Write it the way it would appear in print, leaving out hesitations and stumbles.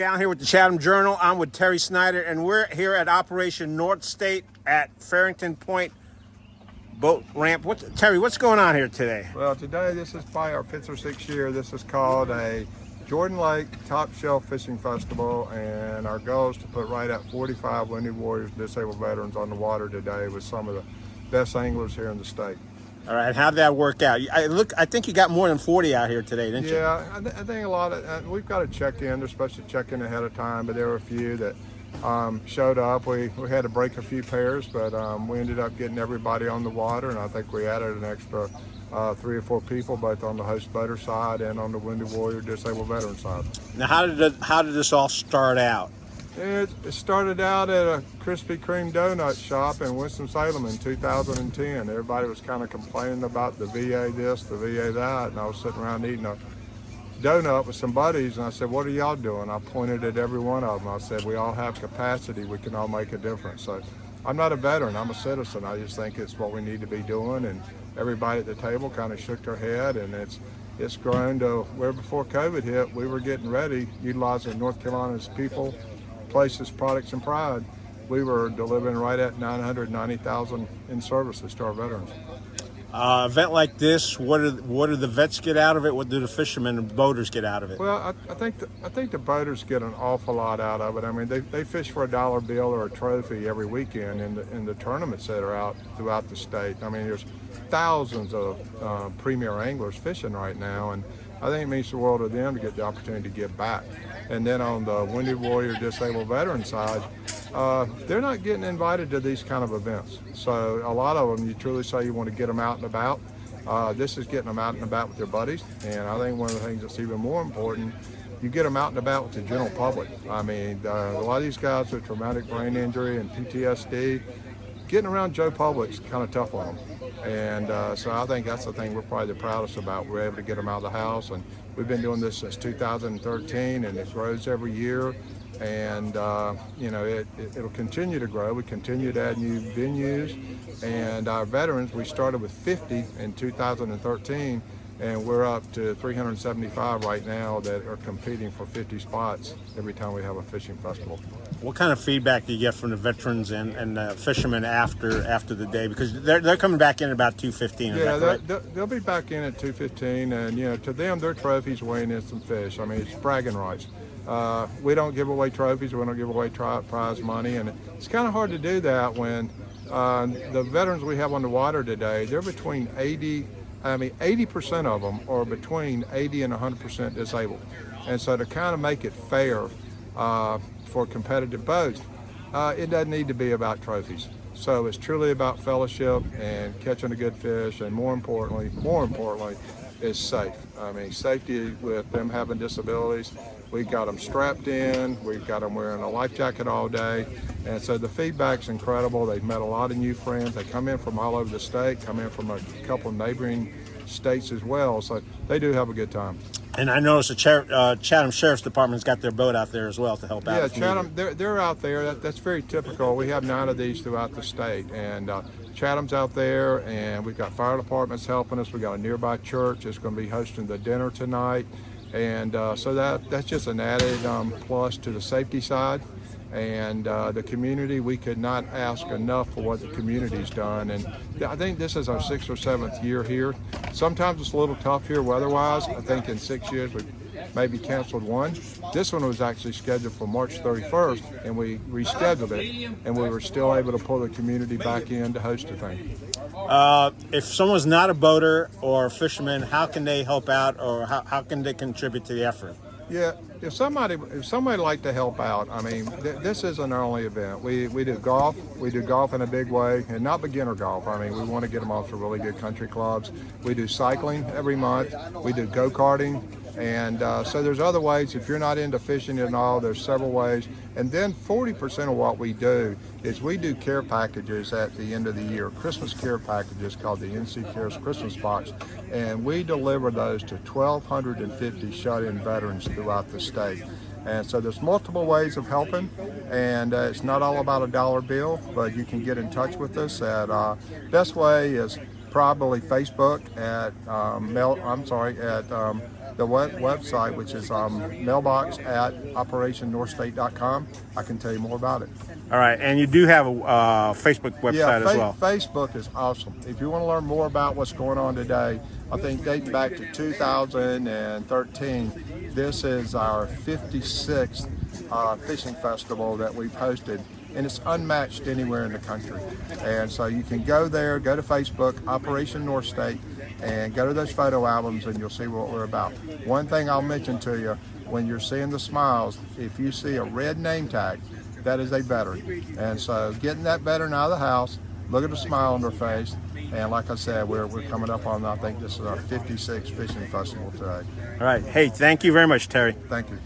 Galin here with the Chatham Journal. I'm with Terry Snyder, and we're here at Operation North State at Farrington Point boat ramp. Terry, what's going on here today? Well, today this is probably our 5th or 6th year. This is called a Jordan Lake Top Shelf Fishing Festival, and our goal is to put right at 45 Wounded Warriors, disabled veterans on the water today with some of the best anglers here in the state. All right, how'd that work out? I think you got more than 40 out here today, didn't you? Yeah, I think a lot of, we've got to check in. They're supposed to check in ahead of time, but there were a few that showed up. We had to break a few pairs, but we ended up getting everybody on the water, and I think we added an extra 3 or 4 people, both on the host boater side and on the Wounded Warrior disabled veteran side. Now, how did this all start out? It started out at a Krispy Kreme donut shop in Winston-Salem in 2010. Everybody was kind of complaining about the VA this, the VA that, and I was sitting around eating a donut with some buddies, and I said, "What are y'all doing?" I pointed at every one of them. I said, "We all have capacity. We can all make a difference." So I'm not a veteran. I'm a citizen. I just think it's what we need to be doing, and everybody at the table kind of shook their head, and it's grown to where before COVID hit, we were getting ready, utilizing North Carolina's people, places, products, and pride. We were delivering right at 990,000 in services to our veterans. Event like this, what do the vets get out of it? What do the fishermen and boaters get out of it? Well, I think the boaters get an awful lot out of it. I mean, they fish for a dollar bill or a trophy every weekend in the tournaments that are out throughout the state. I mean, there's thousands of premier anglers fishing right now, and I think it means the world to them to get the opportunity to give back. And then on the Wounded Warrior disabled veteran side, they're not getting invited to these kind of events. So a lot of them, you truly say you want to get them out and about. This is getting them out and about with their buddies. And I think one of the things that's even more important, you get them out and about with the general public. I mean, a lot of these guys with traumatic brain injury and PTSD, getting around Joe Public's kind of tough on them. And so I think that's the thing we're probably the proudest about. We're able to get them out of the house, and we've been doing this since 2013, and it grows every year. And you know, it'll continue to grow. We continue to add new venues, and our veterans, we started with 50 in 2013, and we're up to 375 right now that are competing for 50 spots every time we have a fishing festival. What kind of feedback do you get from the veterans and fishermen after the day? Because they're coming back in at about 2:15. Yeah, they'll be back in at 2:15, and you know, to them, their trophies weighing in some fish. I mean, it's bragging rights. We don't give away trophies. We don't give away prize money, and it's kind of hard to do that when the veterans we have on the water today, they're between 80% of them are between 80 and 100% disabled. And so to kind of make it fair for competitive boats, it doesn't need to be about trophies. So it's truly about fellowship and catching a good fish, and more importantly, is safe. I mean, safety with them having disabilities. We got them strapped in, we've got them wearing a life jacket all day, and so the feedback's incredible. They've met a lot of new friends. They come in from all over the state, come in from a couple of neighboring states as well, so they do have a good time. And I noticed the Chatham Sheriff's Department's got their boat out there as well to help out. Yeah, Chatham, they're out there. That's very typical. We have 9 of these throughout the state, and Chatham's out there, and we've got fire departments helping us. We got a nearby church that's going to be hosting the dinner tonight, and so that's just an added plus to the safety side. And the community, we could not ask enough for what the community's done. And I think this is our 6th or 7th year here. Sometimes it's a little tough here weather-wise. I think in 6 years we've maybe canceled one. This one was actually scheduled for March 31st, and we rescheduled it, and we were still able to pull the community back in to host the thing. If someone's not a boater or a fisherman, how can they help out, or how can they contribute to the effort? Yeah, if somebody like to help out, I mean, this isn't our only event. We do golf. We do golf in a big way, and not beginner golf. I mean, we want to get them off to really good country clubs. We do cycling every month. We do go-karting. And so there's other ways. If you're not into fishing at all, there's several ways. And then 40% of what we do is we do care packages at the end of the year, Christmas care packages called the NC Cares Christmas Box. And we deliver those to 1,250 shut-in veterans throughout the state. And so there's multiple ways of helping, and it's not all about a dollar bill, but you can get in touch with us at, best way is probably Facebook at the website, which is mailbox at operationnorthstate.com. I can tell you more about it. All right, and you do have a Facebook website as well. Facebook is awesome. If you want to learn more about what's going on today, I think dating back to 2013, this is our 56th fishing festival that we've hosted, and it's unmatched anywhere in the country. And so you can go there, go to Facebook, Operation North State, and go to those photo albums, and you'll see what we're about. One thing I'll mention to you, when you're seeing the smiles, if you see a red name tag, that is a veteran. And so getting that veteran out of the house, look at the smile on their face, and like I said, we're coming up on, I think this is our 56th fishing festival today. All right. Hey, thank you very much, Terry. Thank you.